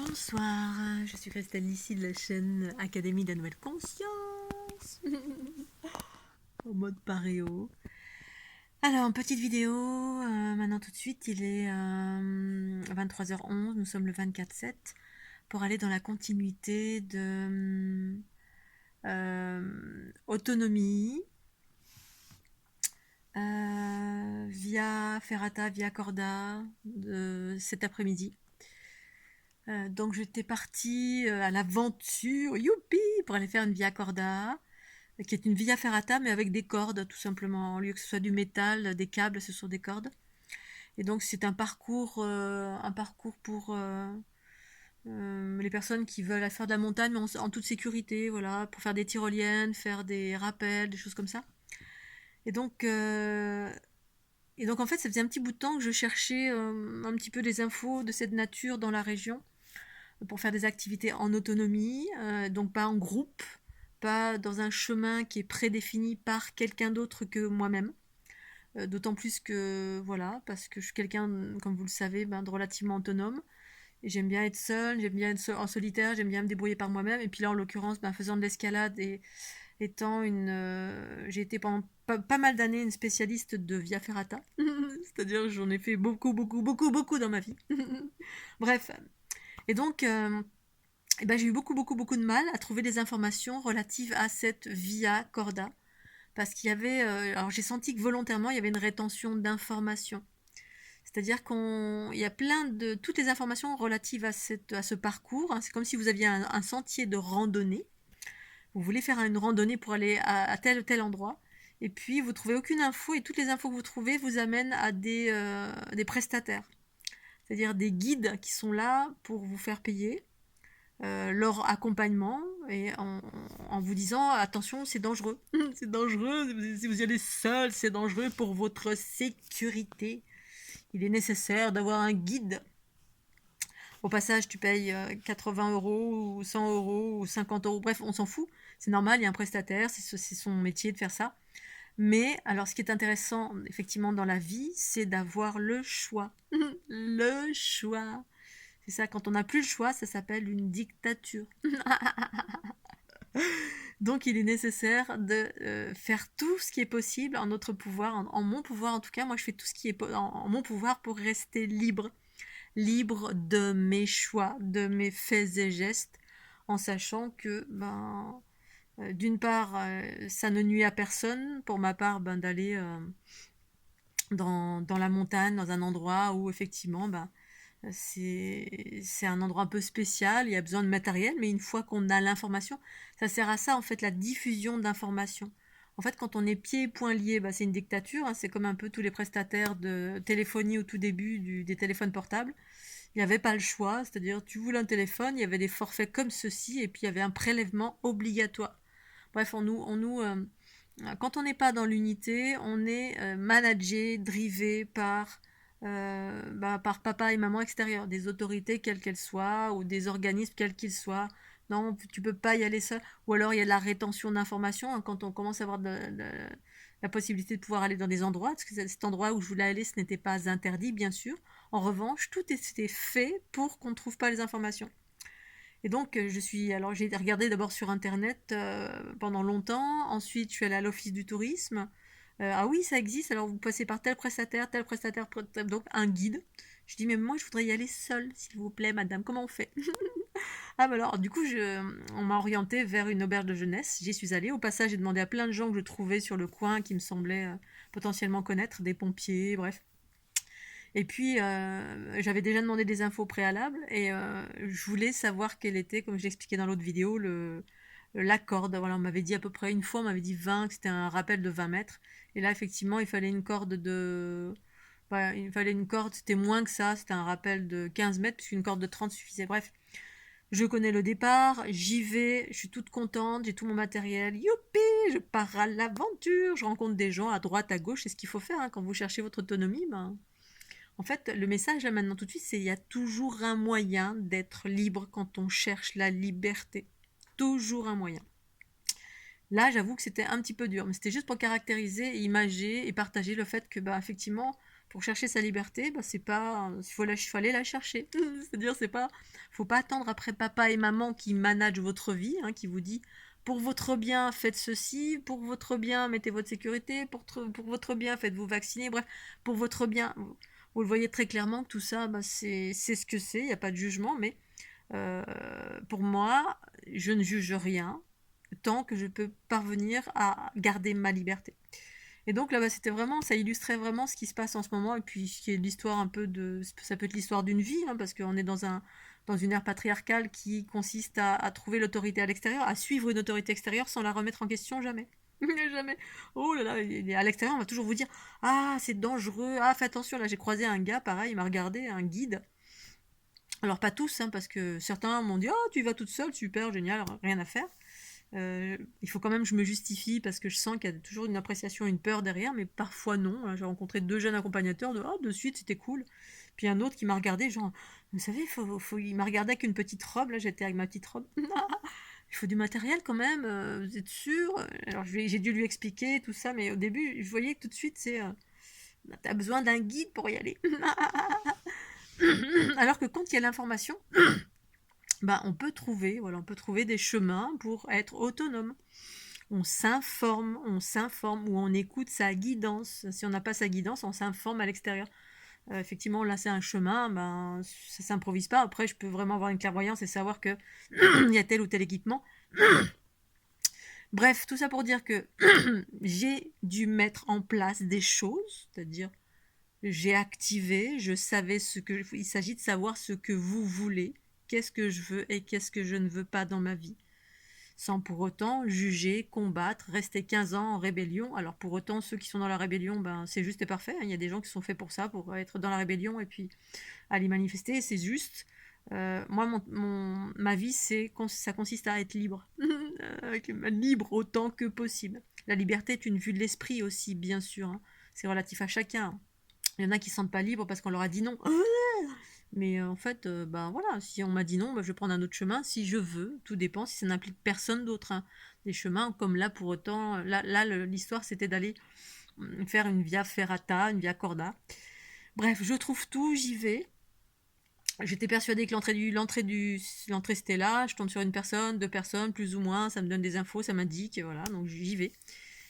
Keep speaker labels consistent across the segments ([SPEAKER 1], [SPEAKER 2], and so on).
[SPEAKER 1] Bonsoir, je suis Christelle ici de la chaîne Académie de la Nouvelle Conscience en mode paréo. Alors, petite vidéo, maintenant tout de suite, il est 23h11, nous sommes le 24/7 pour aller dans la continuité de autonomie via Ferrata, via Corda de cet après-midi. Donc j'étais partie à l'aventure, youpi, pour aller faire une via corda, qui est une via ferrata mais avec des cordes tout simplement. Au lieu que ce soit du métal, des câbles, ce sont des cordes. Et donc c'est un parcours pour les personnes qui veulent faire de la montagne mais en toute sécurité, voilà, pour faire des tyroliennes, faire des rappels, des choses comme ça. Et donc, euh, et donc en fait ça faisait un petit bout de temps que je cherchais un petit peu des infos de cette nature dans la région, pour faire des activités en autonomie, donc pas en groupe, pas dans un chemin qui est prédéfini par quelqu'un d'autre que moi-même. D'autant plus que, voilà, parce que je suis quelqu'un, comme vous le savez, de relativement autonome. Et j'aime bien être seule, j'aime bien être en solitaire, j'aime bien me débrouiller par moi-même. Et puis là, en l'occurrence, faisant de l'escalade et étant j'ai été pendant pas mal d'années une spécialiste de via ferrata. C'est-à-dire que j'en ai fait beaucoup, beaucoup, beaucoup, beaucoup dans ma vie. Bref. Et donc, j'ai eu beaucoup, beaucoup, beaucoup de mal à trouver des informations relatives à cette via corda. Parce qu'il y avait. Alors, j'ai senti que volontairement, il y avait une rétention d'informations. C'est-à-dire qu'il y a plein de. Toutes les informations relatives à ce parcours, hein, c'est comme si vous aviez un sentier de randonnée. Vous voulez faire une randonnée pour aller à tel ou tel endroit. Et puis, vous trouvez aucune info. Et toutes les infos que vous trouvez vous amènent à des prestataires. C'est-à-dire des guides qui sont là pour vous faire payer leur accompagnement et en vous disant attention, c'est dangereux. C'est dangereux, si vous y allez seul, c'est dangereux pour votre sécurité. Il est nécessaire d'avoir un guide. Au passage, tu payes 80 euros ou 100 euros ou 50 euros, bref, on s'en fout. C'est normal, il y a un prestataire, c'est son métier de faire ça. Mais alors, ce qui est intéressant, effectivement, dans la vie, c'est d'avoir le choix. Le choix. C'est ça, quand on n'a plus le choix, ça s'appelle une dictature. Donc il est nécessaire de faire tout ce qui est possible en notre pouvoir, en mon pouvoir en tout cas. Moi je fais tout ce qui est en mon pouvoir pour rester libre. Libre de mes choix, de mes faits et gestes, en sachant que d'une part ça ne nuit à personne. Pour ma part, d'aller dans la montagne, dans un endroit où effectivement c'est un endroit un peu spécial, il y a besoin de matériel, mais une fois qu'on a l'information, ça sert à ça en fait, la diffusion d'informations. En fait, quand on est pieds et poings liés, c'est une dictature, hein, c'est comme un peu tous les prestataires de téléphonie au tout début des téléphones portables. Il n'y avait pas le choix, c'est-à-dire tu voulais un téléphone, il y avait des forfaits comme ceci, et puis il y avait un prélèvement obligatoire. Bref, quand on n'est pas dans l'unité, on est managé, drivé par papa et maman extérieurs, des autorités quelles qu'elles soient, ou des organismes quels qu'ils soient. Non, tu peux pas y aller seul. Ou alors il y a la rétention d'informations, hein, quand on commence à avoir la possibilité de pouvoir aller dans des endroits, parce que cet endroit où je voulais aller, ce n'était pas interdit, bien sûr. En revanche, tout était fait pour qu'on ne trouve pas les informations. Et donc, alors j'ai regardé d'abord sur Internet pendant longtemps. Ensuite, je suis allée à l'Office du tourisme. Ah oui, ça existe. Alors, vous passez par tel prestataire, donc un guide. Je dis, mais moi, je voudrais y aller seule, s'il vous plaît, madame. Comment on fait? Ah, alors, du coup, on m'a orientée vers une auberge de jeunesse. J'y suis allée. Au passage, j'ai demandé à plein de gens que je trouvais sur le coin qui me semblaient potentiellement connaître, des pompiers, bref. Et puis, j'avais déjà demandé des infos préalables et je voulais savoir quel était, comme je l'expliquais dans l'autre vidéo, la corde. Voilà, on m'avait dit à peu près une fois, on m'avait dit 20, que c'était un rappel de 20 mètres. Et là, effectivement, il fallait une corde c'était moins que ça, c'était un rappel de 15 mètres, puisqu'une corde de 30 suffisait. Bref, je connais le départ, j'y vais, je suis toute contente, j'ai tout mon matériel. Youpi, je pars à l'aventure, je rencontre des gens à droite, à gauche, c'est ce qu'il faut faire, hein, quand vous cherchez votre autonomie. En fait, le message là maintenant tout de suite, c'est il y a toujours un moyen d'être libre quand on cherche la liberté. Toujours un moyen. Là, j'avoue que c'était un petit peu dur, mais c'était juste pour caractériser, imager et partager le fait que, effectivement, Pour chercher sa liberté, bah, c'est pas, faut aller la chercher. C'est-à-dire, c'est pas, faut pas attendre après papa et maman qui managent votre vie, hein, qui vous dit pour votre bien, faites ceci, pour votre bien, mettez votre sécurité, pour votre bien, faites-vous vacciner, bref, pour votre bien. Vous le voyez très clairement que tout ça, bah, c'est ce que c'est, il n'y a pas de jugement, mais euh, pour moi, je ne juge rien tant que je peux parvenir à garder ma liberté. Et donc là, bah, c'était vraiment, ça illustrait vraiment ce qui se passe en ce moment, et puis ce qui est l'histoire un peu de, ça peut être l'histoire d'une vie, hein, parce qu'on est dans une ère patriarcale qui consiste à trouver l'autorité à l'extérieur, à suivre une autorité extérieure sans la remettre en question jamais. Jamais. Oh là là, à l'extérieur, on va toujours vous dire, ah, c'est dangereux, ah, fais attention. Là, j'ai croisé un gars, pareil, il m'a regardé, un guide. Alors, pas tous, hein, parce que certains m'ont dit, oh, tu y vas toute seule, super, génial, rien à faire. Il faut quand même que je me justifie parce que je sens qu'il y a toujours une appréciation, une peur derrière, mais parfois non. J'ai rencontré deux jeunes accompagnateurs de suite, c'était cool. Puis un autre qui m'a regardé, genre, vous savez, il m'a regardé avec une petite robe, là j'étais avec ma petite robe. Il faut du matériel quand même, vous êtes sûr? Alors j'ai dû lui expliquer tout ça, mais au début, je voyais que tout de suite, t'as besoin d'un guide pour y aller. Alors que quand il y a l'information, bah, on peut trouver des chemins pour être autonome. On s'informe ou on écoute sa guidance. Si on n'a pas sa guidance, on s'informe à l'extérieur. Effectivement, là, c'est un chemin, ben, ça s'improvise pas. Après, je peux vraiment avoir une clairvoyance et savoir que il y a tel ou tel équipement. Bref, tout ça pour dire que j'ai dû mettre en place des choses, c'est-à-dire j'ai activé, je savais ce que il s'agit de savoir ce que vous voulez, qu'est-ce que je veux et qu'est-ce que je ne veux pas dans ma vie, sans pour autant juger, combattre, rester 15 ans en rébellion. Alors pour autant, ceux qui sont dans la rébellion, ben, c'est juste et parfait, hein. Il y a des gens qui sont faits pour ça, pour être dans la rébellion et puis aller manifester, c'est juste. Moi, ma vie, ça consiste à être libre. Libre autant que possible. La liberté est une vue de l'esprit aussi, bien sûr, hein. C'est relatif à chacun. Il y en a qui ne se sentent pas libres parce qu'on leur a dit non. Mais en fait, ben voilà, si on m'a dit non, ben, je vais prendre un autre chemin si je veux. Tout dépend si ça n'implique personne d'autre, hein. Des chemins comme là, pour autant, là l'histoire c'était d'aller faire une via ferrata, une via corda. Bref, je trouve tout, j'y vais. J'étais persuadée que l'entrée c'était là. Je tombe sur une personne, deux personnes, plus ou moins. Ça me donne des infos, ça m'indique, et voilà, donc j'y vais.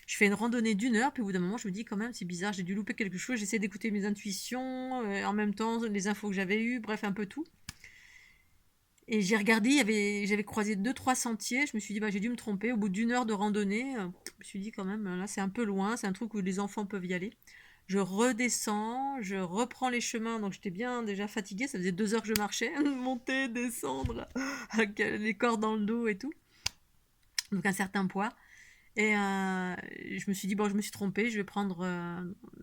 [SPEAKER 1] Je fais une randonnée d'une heure, puis au bout d'un moment, je me dis quand même, c'est bizarre, j'ai dû louper quelque chose. J'essaie d'écouter mes intuitions, en même temps, les infos que j'avais eues, bref, un peu tout. Et j'ai regardé, j'avais croisé deux, trois sentiers. Je me suis dit, bah, j'ai dû me tromper. Au bout d'une heure de randonnée, je me suis dit quand même, là, c'est un peu loin. C'est un truc où les enfants peuvent y aller. Je redescends, je reprends les chemins. Donc j'étais bien déjà fatiguée. Ça faisait 2 heures que je marchais. Monter, descendre, avec les cordes dans le dos et tout. Donc un certain poids. Et je me suis dit, bon, je me suis trompée, je vais prendre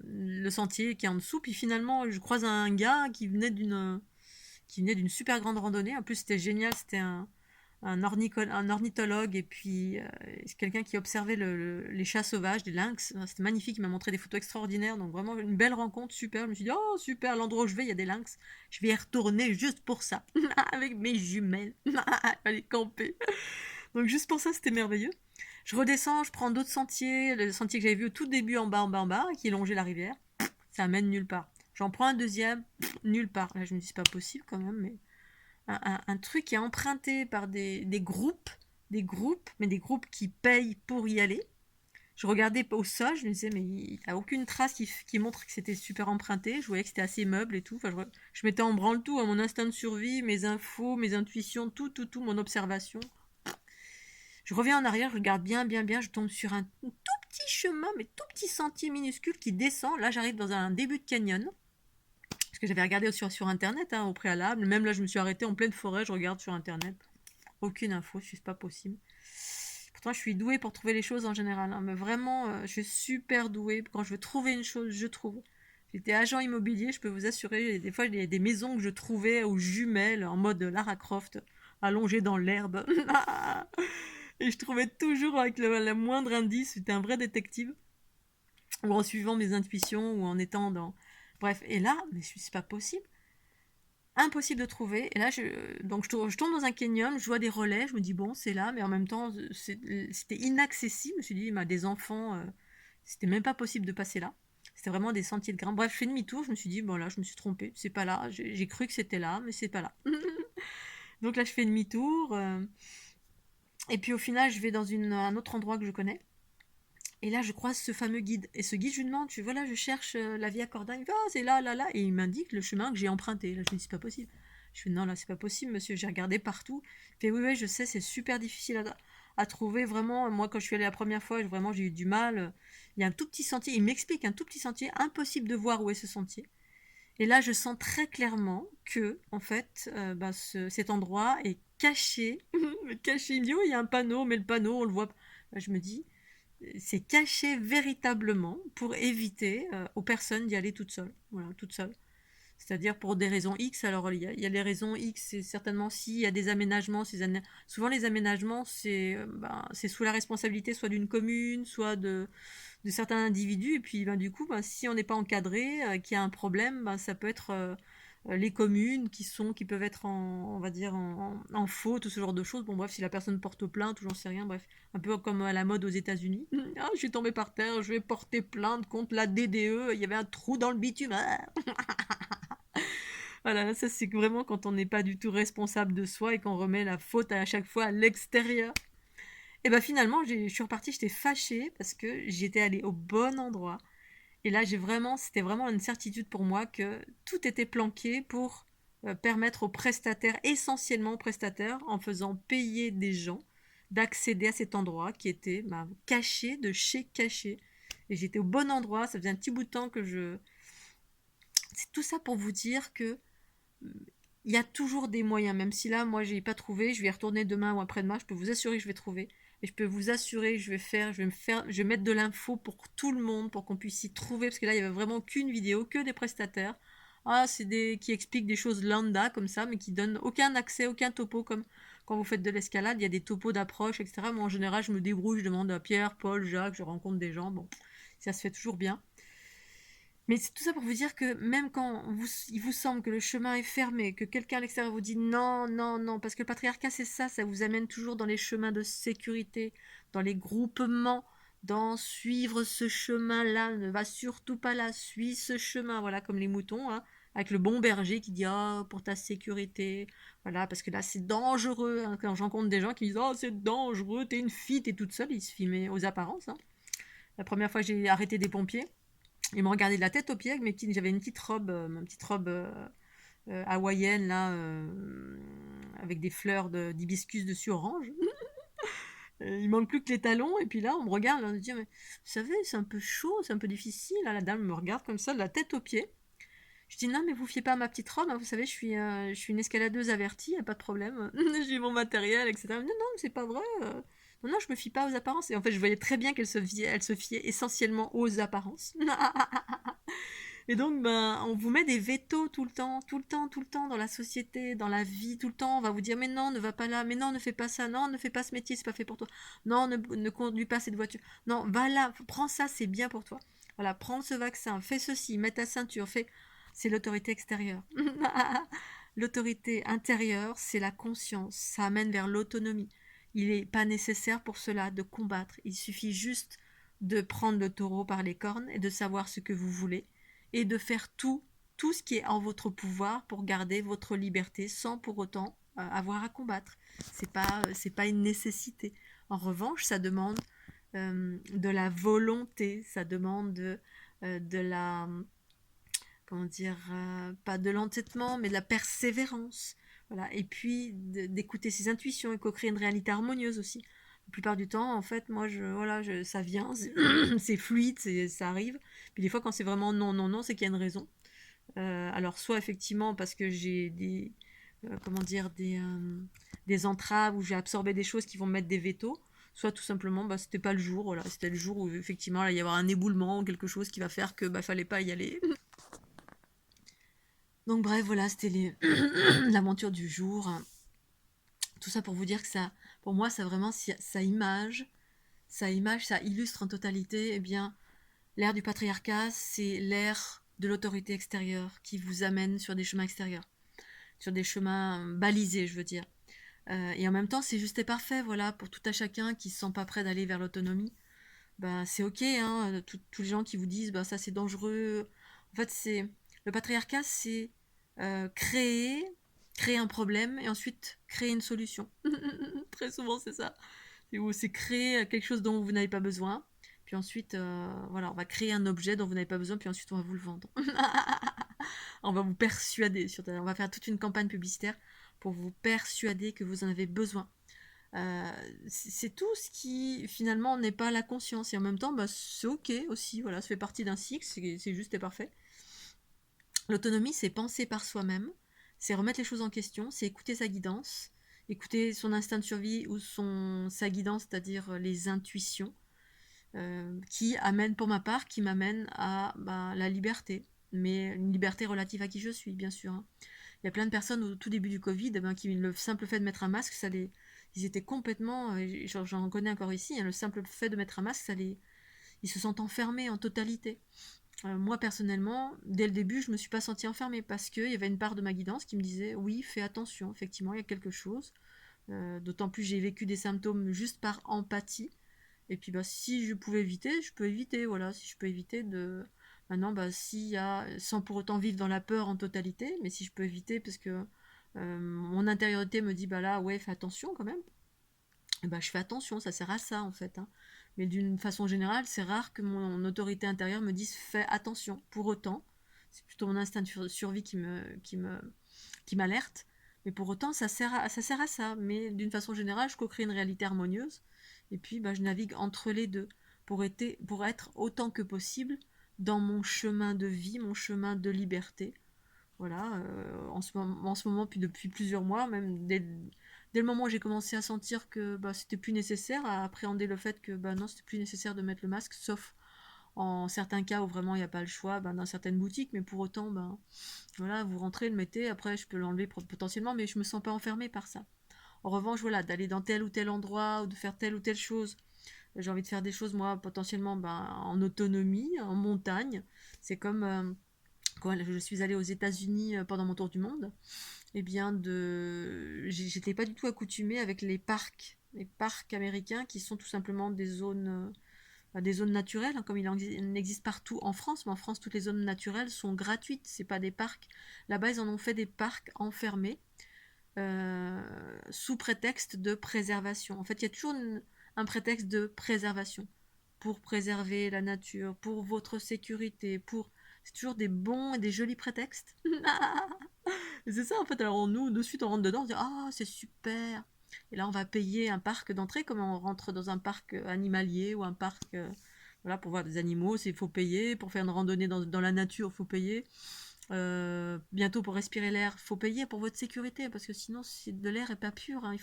[SPEAKER 1] le sentier qui est en dessous. Puis finalement, je croise un gars qui venait d'une super grande randonnée. En plus, c'était génial, c'était un ornithologue et puis c'est quelqu'un qui observait les chats sauvages, des lynx. C'était magnifique, il m'a montré des photos extraordinaires. Donc vraiment une belle rencontre, super. Je me suis dit, oh super, l'endroit où je vais, il y a des lynx. Je vais y retourner juste pour ça, avec mes jumelles. Aller camper. Donc juste pour ça, c'était merveilleux. Je redescends, je prends d'autres sentiers, le sentier que j'avais vu au tout début en bas, qui longeait la rivière. Ça amène nulle part. J'en prends un deuxième, nulle part. Là, je me dis, c'est pas possible quand même, mais un truc qui est emprunté par des groupes, mais des groupes qui payent pour y aller. Je regardais au sol, je me disais, mais il n'y a aucune trace qui montre que c'était super emprunté. Je voyais que c'était assez meuble et tout. Enfin, je mettais en branle tout, mon instinct de survie, mes infos, mes intuitions, tout, mon observation. Je reviens en arrière, je regarde bien, je tombe sur un tout petit chemin, mais tout petit sentier minuscule qui descend. Là, j'arrive dans un début de canyon. Parce que j'avais regardé sur Internet, hein, au préalable. Même là, je me suis arrêtée en pleine forêt, je regarde sur Internet. Aucune info, c'est pas possible. Pourtant, je suis douée pour trouver les choses en général, hein, mais vraiment, je suis super douée. Quand je veux trouver une chose, je trouve. J'étais agent immobilier, je peux vous assurer, des fois, il y a des maisons que je trouvais aux jumelles, en mode Lara Croft, allongée dans l'herbe. Et je trouvais toujours avec le moindre indice, j'étais un vrai détective. Ou en suivant mes intuitions, ou en étant dans... Bref, et là, mais c'est pas possible. Impossible de trouver. Et là, je tombe dans un canyon, je vois des relais, je me dis, bon, c'est là, mais en même temps, c'était inaccessible. Je me suis dit, des enfants, c'était même pas possible de passer là. c'était vraiment des sentiers de grains. Bref, je fais demi-tour, je me suis dit, bon là, je me suis trompée, c'est pas là. J'ai cru que c'était là, mais c'est pas là. Donc là, je fais demi-tour. Et puis au final, je vais dans un autre endroit que je connais. Et là, je croise ce fameux guide. Et ce guide, je lui demande, voilà, je cherche la Via Corda. Il me dit, ah, c'est là, là, là. Et il m'indique le chemin que j'ai emprunté. Là, je me dis, c'est pas possible. Je fais, non, là, c'est pas possible, monsieur. J'ai regardé partout. Il fait, oui, oui, je sais, c'est super difficile à trouver. Vraiment, moi, quand je suis allée la première fois, vraiment, j'ai eu du mal. Il y a un tout petit sentier. Il m'explique un tout petit sentier. Impossible de voir où est ce sentier. Et là, je sens très clairement que, en fait, cet endroit est caché. Caché. Il me dit, oh, il y a un panneau, mais le panneau, on le voit. Je me dis, c'est caché véritablement pour éviter aux personnes d'y aller toutes seules. Voilà, toutes seules. C'est-à-dire pour des raisons X. Alors, il y a les raisons X, c'est certainement s'il y a des aménagements. Souvent, les aménagements, c'est sous la responsabilité soit d'une commune, soit de certains individus. Et puis, du coup, si on n'est pas encadré, qu'il y a un problème, ça peut être les communes qui peuvent être on va dire, en faute ou ce genre de choses. Bon, bref, si la personne porte plainte ou j'en sais rien, bref, un peu comme à la mode aux États-Unis. Ah, je suis tombée par terre, je vais porter plainte contre la DDE, il y avait un trou dans le bitume. Ah. Voilà, ça c'est vraiment quand on n'est pas du tout responsable de soi et qu'on remet la faute à chaque fois à l'extérieur. Et finalement, je suis repartie, j'étais fâchée parce que j'étais allée au bon endroit. Et là, c'était vraiment une certitude pour moi que tout était planqué pour permettre aux prestataires, essentiellement aux prestataires, en faisant payer des gens, d'accéder à cet endroit qui était caché de chez caché. Et j'étais au bon endroit, ça faisait un petit bout de temps que je... C'est tout ça pour vous dire que il y a toujours des moyens, même si là, moi, j'ai pas trouvé, je vais y retourner demain ou après-demain, je peux vous assurer que je vais trouver. Et je peux vous assurer que je vais mettre de l'info pour tout le monde, pour qu'on puisse y trouver, parce que là, il y avait vraiment qu'une vidéo, que des prestataires. Ah, qui expliquent des choses lambda, comme ça, mais qui donnent aucun accès, aucun topo, comme quand vous faites de l'escalade, il y a des topos d'approche, etc. Moi, en général, je me débrouille, je demande à Pierre, Paul, Jacques, je rencontre des gens, bon, ça se fait toujours bien. Mais c'est tout ça pour vous dire que même quand il vous semble que le chemin est fermé, que quelqu'un à l'extérieur vous dit non, non, non, parce que le patriarcat c'est ça vous amène toujours dans les chemins de sécurité, dans les groupements, dans suivre ce chemin-là, ne va surtout pas là, suis ce chemin, voilà, comme les moutons, hein, avec le bon berger qui dit oh, pour ta sécurité, voilà, parce que là c'est dangereux, hein, quand j'en compte des gens qui disent oh c'est dangereux, t'es une fille, t'es toute seule, ils se filmaient aux apparences, hein. La première fois que j'ai arrêté des pompiers, il me regardait de la tête aux pieds avec j'avais une petite robe, ma petite robe hawaïenne là, avec des fleurs d'hibiscus dessus orange. Il manque plus que les talons et puis là on me regarde, on me dit mais vous savez c'est un peu chaud, c'est un peu difficile. Là, la dame me regarde comme ça de la tête aux pieds. Je dis non mais vous fiez pas à ma petite robe, hein, vous savez je suis une escaladeuse avertie, y a pas de problème. J'ai mon matériel etc. Non non c'est pas vrai. Non, non, je me fie pas aux apparences. Et en fait, je voyais très bien elle se fiait essentiellement aux apparences. Et donc, on vous met des vétos tout le temps, tout le temps, tout le temps dans la société, dans la vie, tout le temps. On va vous dire, mais non, ne va pas là, mais non, ne fais pas ça, non, ne fais pas ce métier, c'est pas fait pour toi. Non, ne conduis pas cette voiture. Non, va là, prends ça, c'est bien pour toi. Voilà, prends ce vaccin, fais ceci, mets ta ceinture, fais... C'est l'autorité extérieure. L'autorité intérieure, c'est la conscience. Ça amène vers l'autonomie. Il n'est pas nécessaire pour cela de combattre. Il suffit juste de prendre le taureau par les cornes et de savoir ce que vous voulez et de faire tout ce qui est en votre pouvoir pour garder votre liberté sans pour autant avoir à combattre. C'est pas une nécessité. En revanche, ça demande de la volonté, ça demande de la, comment dire, pas de l'entêtement, mais de la persévérance. Voilà. Et puis d'écouter ses intuitions et co-créer une réalité harmonieuse aussi. La plupart du temps, en fait, moi, ça vient, c'est fluide, ça arrive. Puis des fois, quand c'est vraiment non, non, non, c'est qu'il y a une raison. Alors, soit effectivement parce que j'ai comment dire, des entraves où j'ai absorbé des choses qui vont me mettre des vétos, soit tout simplement, c'était pas le jour, voilà, c'était le jour où effectivement, là, il y avoir un éboulement ou quelque chose qui va faire que fallait pas y aller. Donc bref, voilà, c'était l'aventure du jour. Tout ça pour vous dire que ça, pour moi, ça vraiment, ça illustre en totalité, eh bien, l'ère du patriarcat, c'est l'ère de l'autorité extérieure qui vous amène sur des chemins extérieurs, sur des chemins balisés, je veux dire. Et en même temps, c'est juste et parfait, voilà, pour tout à chacun qui se sent pas prêt d'aller vers l'autonomie. ben, c'est ok, hein, tous les gens qui vous disent, ben, ça c'est dangereux. En fait, le patriarcat, c'est créer un problème et ensuite créer une solution. Très souvent, c'est ça. C'est créer quelque chose dont vous n'avez pas besoin. Puis ensuite, voilà, on va créer un objet dont vous n'avez pas besoin, puis ensuite on va vous le vendre. On va vous persuader, on va faire toute une campagne publicitaire pour vous persuader que vous en avez besoin. C'est tout ce qui finalement n'est pas la conscience. Et en même temps, bah, c'est ok aussi, voilà, ça fait partie d'un cycle, c'est juste et parfait. L'autonomie, c'est penser par soi-même, c'est remettre les choses en question, c'est écouter sa guidance, écouter son instinct de survie ou sa guidance, c'est-à-dire les intuitions, qui amènent, pour ma part, qui m'amènent à bah, la liberté. Mais une liberté relative à qui je suis, bien sûr, hein. Il y a plein de personnes au tout début du Covid, eh ben, qui le simple fait de mettre un masque, ils étaient complètement, j'en connais encore ici, hein, le simple fait de mettre un masque, ils se sentent enfermés en totalité. Moi personnellement, dès le début, je me suis pas sentie enfermée parce qu'il y avait une part de ma guidance qui me disait oui, fais attention, effectivement, il y a quelque chose. D'autant plus j'ai vécu des symptômes juste par empathie. Et puis bah si je pouvais éviter, je peux éviter, voilà, si je peux éviter de maintenant bah s'il y a sans pour autant vivre dans la peur en totalité, mais si je peux éviter parce que mon intériorité me dit bah là ouais, fais attention quand même. Et bah je fais attention, ça sert à ça en fait, hein. Mais d'une façon générale, c'est rare que mon autorité intérieure me dise fais attention. Pour autant, c'est plutôt mon instinct de survie qui m'alerte. Mais pour autant, ça sert à ça. Mais d'une façon générale, je co-crée une réalité harmonieuse. Et puis, bah, je navigue entre les deux pour être autant que possible dans mon chemin de vie, mon chemin de liberté. Voilà, en ce moment, puis depuis plusieurs mois, même dès le moment où j'ai commencé à sentir que bah, c'était plus nécessaire, à appréhender le fait que bah, non, c'était plus nécessaire de mettre le masque, sauf en certains cas où vraiment il n'y a pas le choix, bah, dans certaines boutiques, mais pour autant, bah, voilà, vous rentrez, le mettez, après je peux l'enlever potentiellement, mais je me sens pas enfermée par ça. En revanche, voilà, d'aller dans tel ou tel endroit ou de faire telle ou telle chose, j'ai envie de faire des choses moi potentiellement ben, en autonomie, en montagne. C'est comme quand je suis allée aux États-Unis pendant mon tour du monde, eh bien j'étais pas du tout accoutumée avec les parcs américains qui sont tout simplement des zones naturelles, hein, comme il en existe partout en France, mais en France toutes les zones naturelles sont gratuites, c'est pas des parcs. Là-bas ils en ont fait des parcs enfermés sous prétexte de préservation. En fait, il y a toujours un prétexte de préservation pour préserver la nature, pour votre sécurité, pour c'est toujours des bons et des jolis prétextes. C'est ça en fait. Alors nous, de suite, on rentre dedans, on se dit ah c'est super. Et là, on va payer un parc d'entrée comme on rentre dans un parc animalier ou un parc voilà pour voir des animaux, il faut payer. Pour faire une randonnée dans la nature, il faut payer. Bientôt pour respirer l'air, il faut payer pour votre sécurité parce que sinon si de l'air est pas pur, hein,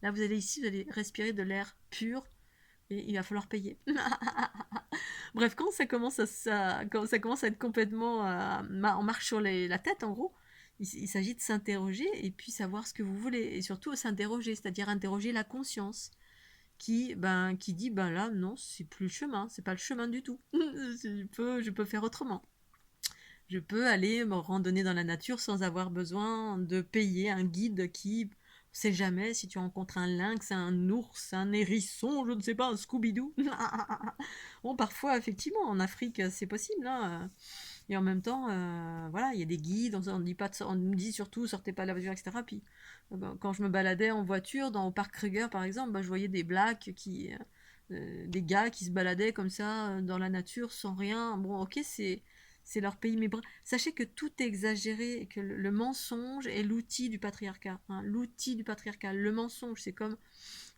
[SPEAKER 1] là vous allez ici, vous allez respirer de l'air pur et il va falloir payer. Bref, quand ça commence à être complètement en marche sur la tête, en gros, il s'agit de s'interroger et puis savoir ce que vous voulez et surtout s'interroger, c'est-à-dire interroger la conscience qui dit ben là non c'est plus le chemin, c'est pas le chemin du tout. Je peux faire autrement. Je peux aller me randonner dans la nature sans avoir besoin de payer un guide qui, on sait jamais si tu rencontres un lynx, un ours, un hérisson, je ne sais pas, un Scooby-Doo. Bon, parfois, effectivement, en Afrique, c'est possible, hein. Et en même temps, voilà, il y a des guides, on dit pas, on nous dit surtout, sortez pas de la voiture, etc. Puis, quand je me baladais en voiture, au parc Kruger, par exemple, bah, je voyais des gars qui se baladaient comme ça dans la nature sans rien. Bon, ok, c'est leur pays. Mais sachez que tout est exagéré et que le mensonge est l'outil du patriarcat, hein. L'outil du patriarcat. Le mensonge, c'est comme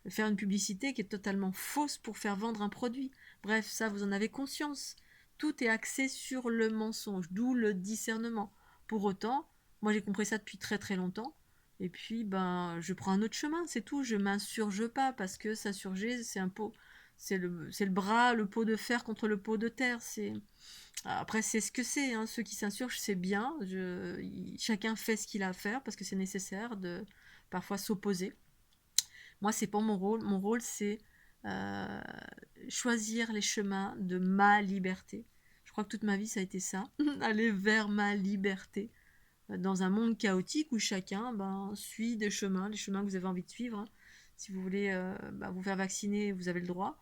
[SPEAKER 1] faire une publicité qui est totalement fausse pour faire vendre un produit. Bref, ça, vous en avez conscience. Tout est axé sur le mensonge, d'où le discernement. Pour autant, moi j'ai compris ça depuis très très longtemps. Et puis, ben, je prends un autre chemin, c'est tout. Je m'insurge pas parce que s'insurger, c'est un pot, c'est le bras, le pot de fer contre le pot de terre. Après, c'est ce que c'est, hein. Ceux qui s'insurgent, c'est bien. Chacun fait ce qu'il a à faire parce que c'est nécessaire de parfois s'opposer. Moi, c'est pas mon rôle. Mon rôle, c'est euh, choisir les chemins de ma liberté. Je crois que toute ma vie, ça a été ça. Aller vers ma liberté. Dans un monde chaotique où chacun ben, suit les chemins que vous avez envie de suivre, hein. Si vous voulez vous faire vacciner, vous avez le droit.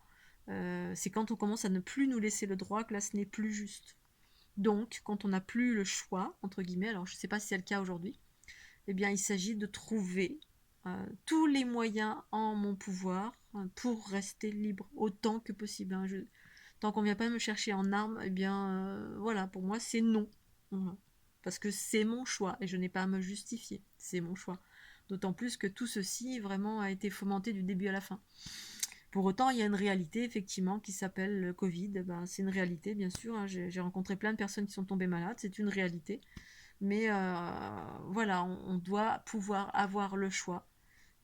[SPEAKER 1] C'est quand on commence à ne plus nous laisser le droit que là, ce n'est plus juste. Donc, quand on n'a plus le choix, entre guillemets, alors je ne sais pas si c'est le cas aujourd'hui, eh bien, il s'agit de trouver tous les moyens en mon pouvoir pour rester libre autant que possible. Hein. Tant qu'on ne vient pas me chercher en armes, eh bien, voilà, pour moi, c'est non. Voilà. Parce que c'est mon choix et je n'ai pas à me justifier. C'est mon choix. D'autant plus que tout ceci vraiment a été fomenté du début à la fin. Pour autant, il y a une réalité effectivement qui s'appelle le Covid. Ben, c'est une réalité, bien sûr. Hein. J'ai rencontré plein de personnes qui sont tombées malades. C'est une réalité. Mais voilà, on doit pouvoir avoir le choix.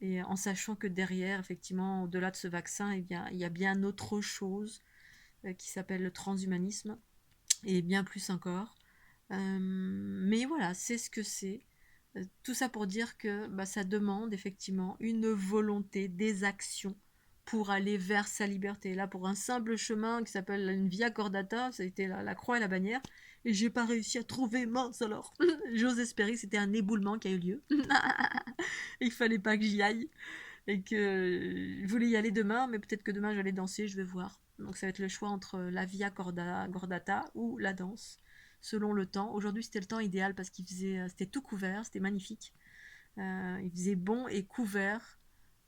[SPEAKER 1] Et en sachant que derrière, effectivement, au-delà de ce vaccin, eh bien, il y a bien autre chose qui s'appelle le transhumanisme. Et bien plus encore. Mais voilà, c'est ce que c'est. Tout ça pour dire que bah, ça demande effectivement une volonté, des actions pour aller vers sa liberté. Là, pour un simple chemin qui s'appelle une via cordata, ça a été la croix et la bannière, et j'ai pas réussi à trouver, mince alors. J'ose espérer que c'était un éboulement qui a eu lieu. Il fallait pas que j'y aille, et que je voulais y aller demain, mais peut-être que demain je vais aller danser, je vais voir. Donc ça va être le choix entre la via cordata ou la danse, selon le temps. Aujourd'hui c'était le temps idéal parce qu'il faisait, c'était tout couvert, c'était magnifique. Il faisait bon et couvert,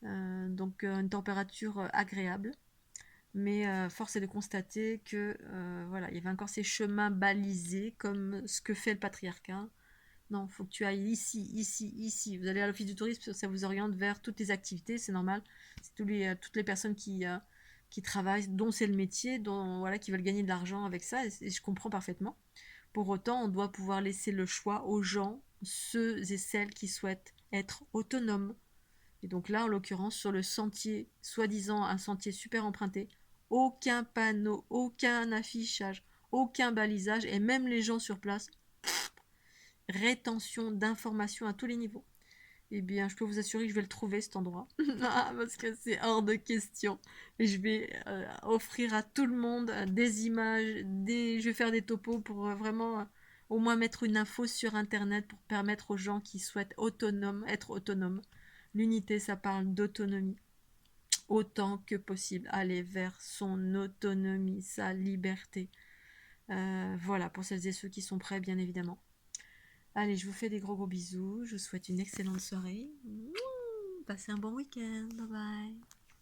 [SPEAKER 1] donc une température agréable. Mais force est de constater que voilà, il y avait encore ces chemins balisés comme ce que fait le patriarcat. Non, il faut que tu ailles ici, ici, ici. Vous allez à l'office du tourisme, ça vous oriente vers toutes les activités, c'est normal. C'est toutes les personnes qui travaillent, dont c'est le métier, dont, voilà, qui veulent gagner de l'argent avec ça, et je comprends parfaitement. Pour autant, on doit pouvoir laisser le choix aux gens, ceux et celles qui souhaitent être autonomes. Et donc là, en l'occurrence, sur le sentier, soi-disant un sentier super emprunté, aucun panneau, aucun affichage, aucun balisage, et même les gens sur place, rétention d'informations à tous les niveaux. Eh bien, je peux vous assurer que je vais le trouver cet endroit, parce que c'est hors de question. Et je vais offrir à tout le monde des images, je vais faire des topos pour vraiment au moins mettre une info sur Internet pour permettre aux gens qui souhaitent être autonomes. L'unité, ça parle d'autonomie. Autant que possible, aller vers son autonomie, sa liberté. Voilà, pour celles et ceux qui sont prêts, bien évidemment. Allez, je vous fais des gros gros bisous. Je vous souhaite une excellente soirée. Passez un bon week-end. Bye bye.